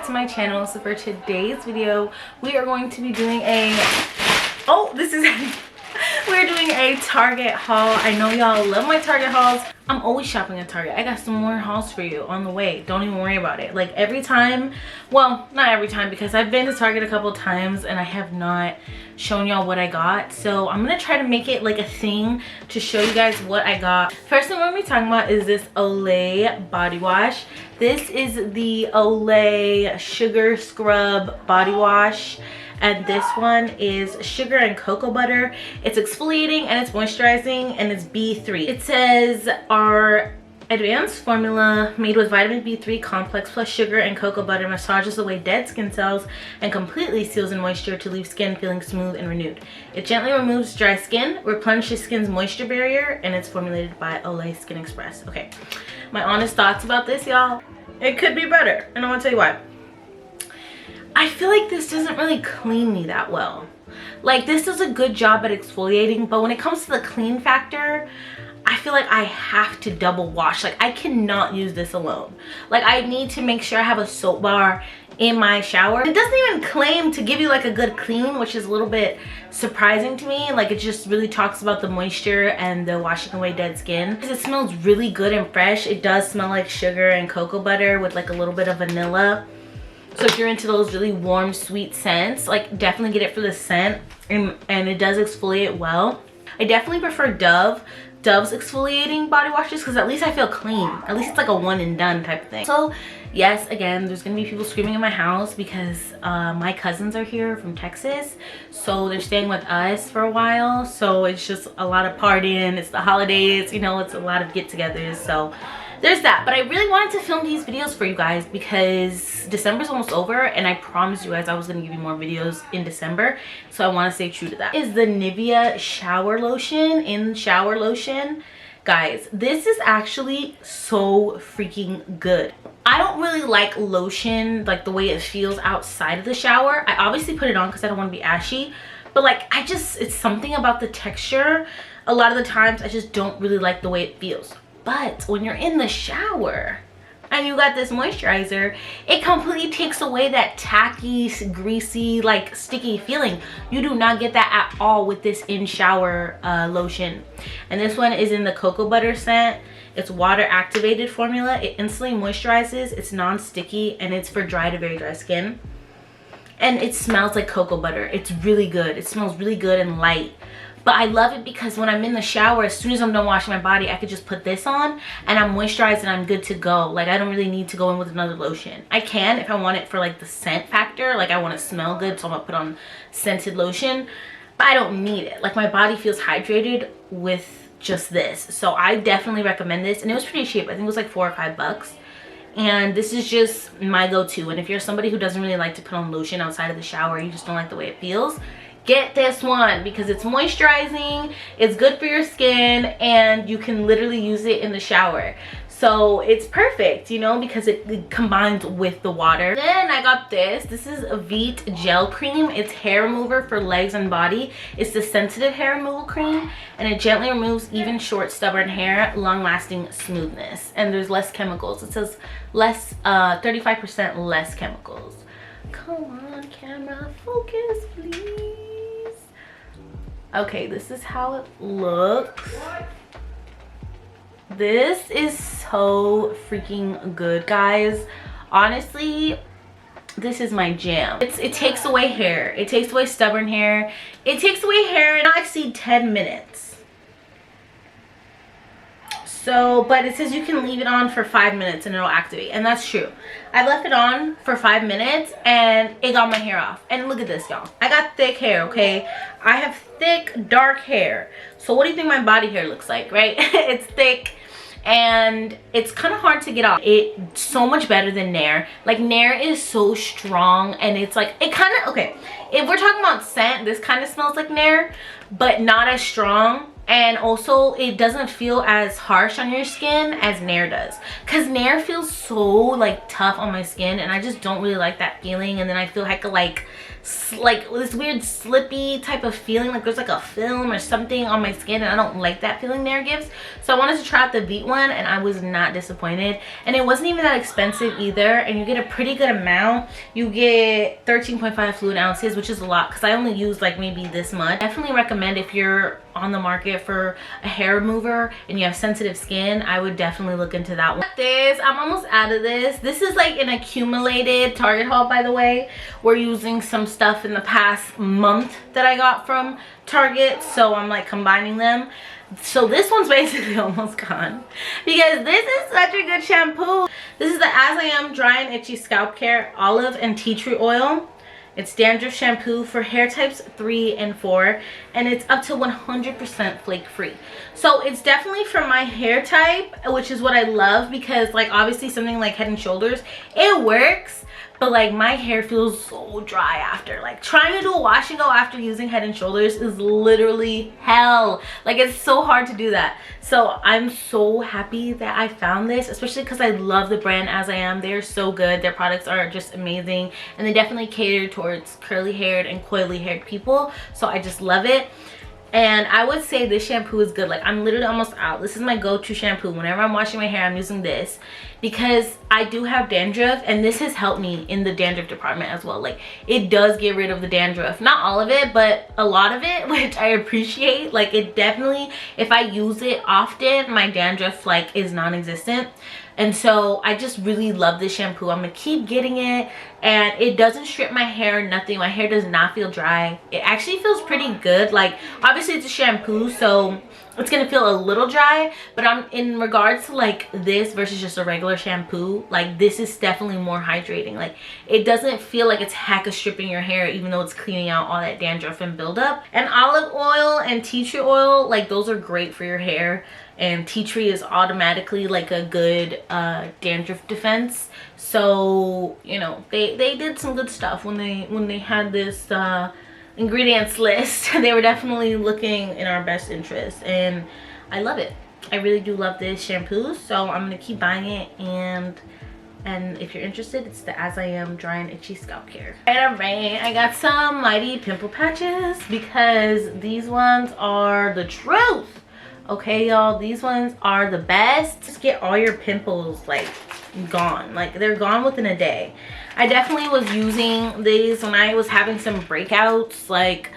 back to my channel. So for today's video, we are going to be doing a we're doing a Target haul. I know y'all love my Target hauls. I'm always shopping at Target. I got some more hauls for you on the way. Don't even worry about it. Like every time, well, not every time, because I've been to Target a couple times and I have not shown y'all what I got. So I'm gonna try to make it like a thing to show you guys what I got. First thing we're gonna be talking about is this Olay body wash. This is the Olay Sugar Scrub body wash. And this one is sugar and cocoa butter. It's exfoliating and it's moisturizing and it's B3. It says our advanced formula made with vitamin B3 complex plus sugar and cocoa butter massages away dead skin cells and completely seals in moisture to leave skin feeling smooth and renewed. It gently removes dry skin, replenishes skin's moisture barrier, and it's formulated by Olay Skin Express. Okay, my honest thoughts about this, y'all. It could be better, and I'm gonna tell you why. I feel like this doesn't really clean me that well. Like, this does a good job at exfoliating, but when it comes to the clean factor, I feel like I have to double wash. Like, I cannot use this alone. Like, I need to make sure I have a soap bar in my shower. It doesn't even claim to give you like a good clean, which is a little bit surprising to me. Like, it just really talks about the moisture and the washing away dead skin. It smells really good and fresh. It does smell like sugar and cocoa butter with like a little bit of vanilla. So if you're into those really warm, sweet scents, like definitely get it for the scent, and it does exfoliate well. I definitely prefer Dove's exfoliating body washes because at least I feel clean. At least it's like a one and done type of thing. So yes, again, there's gonna be people screaming in my house because my cousins are here from Texas. So they're staying with us for a while. So it's just a lot of partying. It's the holidays, you know, it's a lot of get-togethers. So there's that. But I really wanted to film these videos for you guys because December's almost over and I promised you guys I was going to give you more videos in December. So I want to stay true to that. Is the Nivea shower lotion. Guys, this is actually so freaking good. I don't really like lotion like the way it feels outside of the shower. I obviously put it on because I don't want to be ashy. But like, it's something about the texture. A lot of the times I just don't really like the way it feels. But when you're in the shower and you got this moisturizer, it completely takes away that tacky, greasy, like sticky feeling. You do not get that at all with this in-shower lotion. And this one is in the cocoa butter scent. It's water activated formula. It instantly moisturizes, it's non-sticky, and it's for dry to very dry skin. And it smells like cocoa butter. It's really good. It smells really good and light. But I love it because when I'm in the shower, as soon as I'm done washing my body, I could just put this on and I'm moisturized and I'm good to go. Like, I don't really need to go in with another lotion. I can if I want it for like the scent factor. Like, I want to smell good, so I'm gonna put on scented lotion. But I don't need it. Like, my body feels hydrated with just this. So I definitely recommend this. And it was pretty cheap. I think it was like $4 or $5. And this is just my go-to. And if you're somebody who doesn't really like to put on lotion outside of the shower, you just don't like the way it feels, get this one because it's moisturizing, it's good for your skin, and you can literally use it in the shower. So it's perfect, you know, because it combines with the water. Then I got this. This is a Veet gel cream. It's hair remover for legs and body. It's the sensitive hair removal cream, and it gently removes even short, stubborn hair, long-lasting smoothness. And there's less chemicals. It says less, 35% less chemicals. Come on, camera, focus, please. Okay, this is how it looks. This is so freaking good, guys. Honestly, this is my jam. It takes away hair. It takes away stubborn hair. It takes away hair not exceed 10 minutes. So, but it says you can leave it on for 5 minutes and it'll activate, and that's true. I left it on for 5 minutes and it got my hair off. And look at this, y'all. I got thick hair, okay? I have thick, dark hair. So what do you think my body hair looks like, right? It's thick and it's kind of hard to get off. It's so much better than Nair. Like, Nair is so strong and it's like, it kind of, okay, if we're talking about scent, this kind of smells like Nair, but not as strong. And also, it doesn't feel as harsh on your skin as Nair does. Because Nair feels so, like, tough on my skin. And I just don't really like that feeling. And then I feel like like this weird slippy type of feeling, like there's like a film or something on my skin, and I don't like that feeling Nair gives. So I wanted to try out the Veet one, and I was not disappointed. And it wasn't even that expensive either, and you get a pretty good amount. You get 13.5 fluid ounces, which is a lot because I only use like maybe this much. Definitely recommend if you're on the market for a hair remover and you have sensitive skin, I would definitely look into that one. I'm almost out of this. This is like an accumulated Target haul, by the way. We're using some stuff in the past month that I got from Target, so I'm like combining them. So this one's basically almost gone because this is such a good shampoo. This is the As I Am Dry and Itchy Scalp Care Olive and Tea Tree Oil. It's dandruff shampoo for hair types 3 and 4, and it's up to 100% flake free. So it's definitely for my hair type, which is what I love, because like obviously something like Head and Shoulders, it works, but like my hair feels so dry after. Like trying to do a wash and go after using Head and Shoulders is literally hell. Like it's so hard to do that. So I'm so happy that I found this, especially because I love the brand As I Am. They're so good. Their products are just amazing, and they definitely cater towards curly haired and coily haired people. So I just love it. And I would say this shampoo is good. Like I'm literally almost out. This is my go-to shampoo. Whenever I'm washing my hair, I'm using this because I do have dandruff, and this has helped me in the dandruff department as well. Like it does get rid of the dandruff. Not all of it, but a lot of it, which I appreciate. Like it definitely, if I use it often, my dandruff like is non-existent. And so I just really love this shampoo. I'm gonna keep getting it, and it doesn't strip my hair, nothing. My hair does not feel dry. It actually feels pretty good. Like obviously it's a shampoo, so it's gonna feel a little dry, but I'm in regards to like this versus just a regular shampoo, like this is definitely more hydrating. Like it doesn't feel like it's hecka stripping your hair, even though it's cleaning out all that dandruff and buildup. And olive oil and tea tree oil, like those are great for your hair, and tea tree is automatically like a good dandruff defense. So you know they did some good stuff when they had this ingredients list. They were definitely looking in our best interest, and I love it. I really do love this shampoo, so I'm gonna keep buying it. And if you're interested, it's the As I Am Dry and Itchy Scalp Care. Alright, I got some Mighty pimple patches because these ones are the truth. Okay y'all, these ones are the best. Just get all your pimples like gone. Like they're gone within a day. I definitely was using these when I was having some breakouts. Like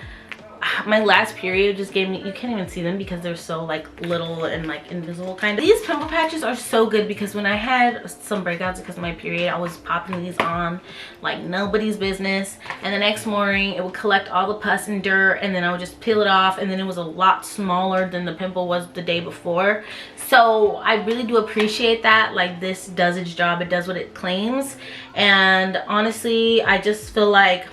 my last period just gave me, you can't even see them because they're so like little and like invisible kind of. These pimple patches are so good because when I had some breakouts because of my period, I was popping these on like nobody's business, and the next morning it would collect all the pus and dirt, and then I would just peel it off, and then it was a lot smaller than the pimple was the day before. So I really do appreciate that. Like this does its job, it does what it claims. And honestly, I just feel like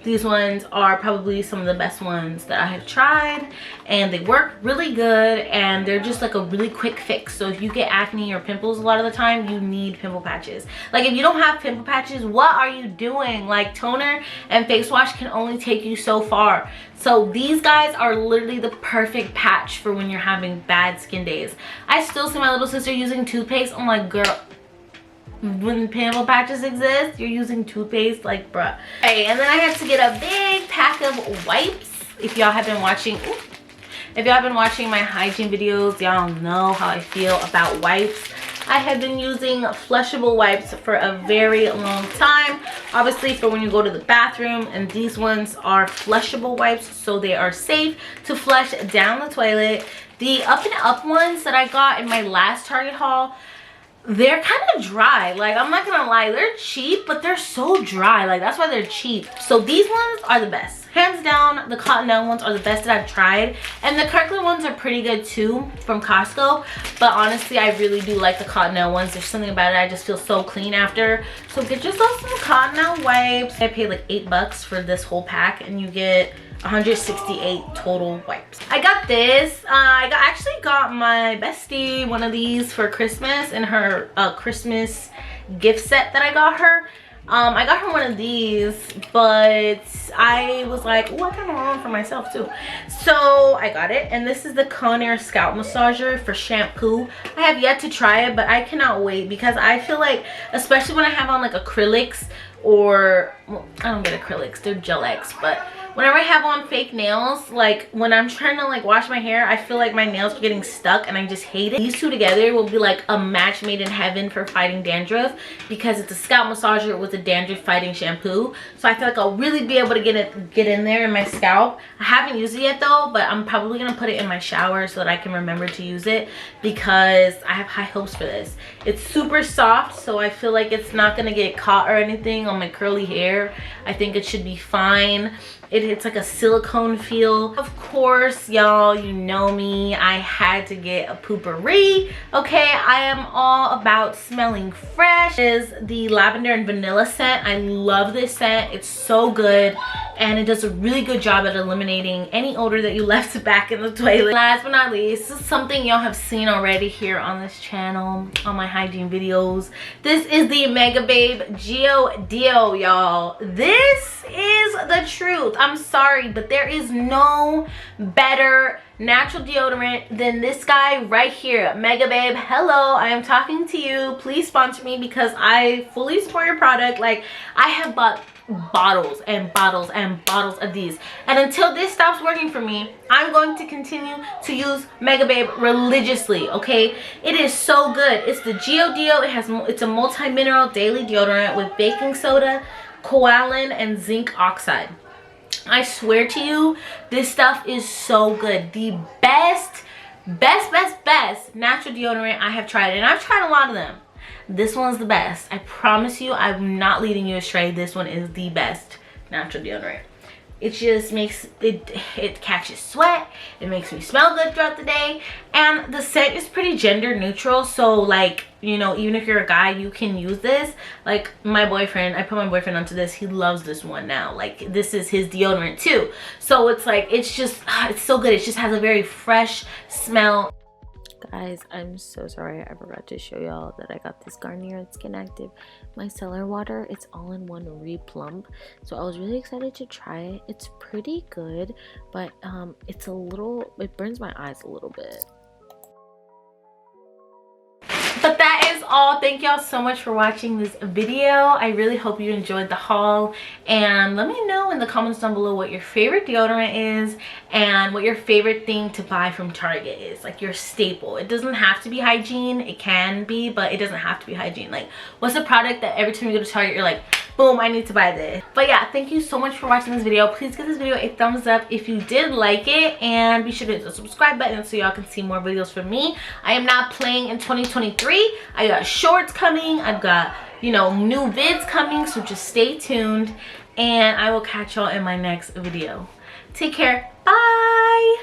these ones are probably some of the best ones that I have tried, and they work really good, and they're just like a really quick fix. So if you get acne or pimples a lot of the time, you need pimple patches. Like if you don't have pimple patches, what are you doing? Like toner and face wash can only take you so far. So these guys are literally the perfect patch for when you're having bad skin days. I still see my little sister using toothpaste. I'm like, girl, when pimple patches exist, you're using toothpaste, like bruh. Okay, and then I had to get a big pack of wipes. If y'all have been watching, if y'all have been watching my hygiene videos, y'all know how I feel about wipes. I have been using flushable wipes for a very long time, obviously for when you go to the bathroom, and these ones are flushable wipes, so they are safe to flush down the toilet. The Up and Up ones that I got in my last Target haul, they're kind of dry. Like I'm not gonna lie, they're cheap, but they're so dry. Like that's why they're cheap. So these ones are the best, hands down. The Cottonelle ones are the best that I've tried, and the Kirkland ones are pretty good too from Costco, but honestly I really do like the Cottonelle ones. There's something about it, I just feel so clean after. So get yourself some Cottonelle wipes. I paid like $8 for this whole pack, and you get 168 total wipes. I got this. I actually got my bestie one of these for Christmas in her Christmas gift set that I got her. I got her one of these, but I was like, oh, I kind of want one for myself too. So I got it, and this is the Conair scalp massager for shampoo. I have yet to try it, but I cannot wait because I feel like, especially when I have on like acrylics, or well, I don't get acrylics, they're Gel X, but whenever I have on fake nails, like when I'm trying to like wash my hair, I feel like my nails are getting stuck and I just hate it. These two together will be like a match made in heaven for fighting dandruff, because it's a scalp massager with a dandruff fighting shampoo. So I feel like I'll really be able to get in there in my scalp. I haven't used it yet though, but I'm probably gonna put it in my shower so that I can remember to use it, because I have high hopes for this. It's super soft, so I feel like it's not gonna get caught or anything on my curly hair. I think it should be fine. It's like a silicone feel. Of course, y'all, you know me, I had to get a poopery. Okay, I am all about smelling fresh. This is the lavender and vanilla scent. I love this scent. It's so good, and it does a really good job at eliminating any odor that you left back in the toilet. Last but not least, this is something y'all have seen already here on this channel, on my hygiene videos. This is the Mega Babe Geo Deo, y'all. This is the truth. I'm sorry, but there is no better natural deodorant than this guy right here. Mega Babe, hello, I am talking to you. Please sponsor me, because I fully support your product. Like, I have bought bottles and bottles and bottles of these, and until this stops working for me, I'm going to continue to use Mega Babe religiously. Okay, it is so good. It's the Geo Deo. It's a multi-mineral daily deodorant with baking soda, koalin, and zinc oxide. I swear to you, this stuff is so good. The best natural deodorant I have tried, and I've tried a lot of them. This one's the best. I promise you, I'm not leading you astray. This one is the best natural deodorant. It just makes it catches sweat. It makes me smell good throughout the day, and the scent is pretty gender neutral. So like, you know, even if you're a guy, you can use this. Like my boyfriend, I put my boyfriend onto this. He loves this one now. Like, this is his deodorant too. So it's like, it's just it's so good. It just has a very fresh smell. Guys, I'm so sorry, I forgot to show y'all that I got this Garnier Skin Active micellar water. It's all-in-one replump, so I was really excited to try it. It's pretty good, but it burns my eyes a little bit. But that is all. Thank y'all so much for watching this video. I really hope you enjoyed the haul, and let me know in the comments down below what your favorite deodorant is and what your favorite thing to buy from Target is, like your staple. It doesn't have to be Hygiene. It can be, but it doesn't have to be Hygiene. Like, what's a product that every time you go to Target you're like, boom, I need to buy this? But yeah, thank you so much for watching this video. Please give this video a thumbs up if you did like it, and be sure to hit the subscribe button so y'all can see more videos from me. I am not playing in 2023. I got shorts coming. I've got, you know, new vids coming, so just stay tuned, and I will catch y'all in my next video. Take care. Bye.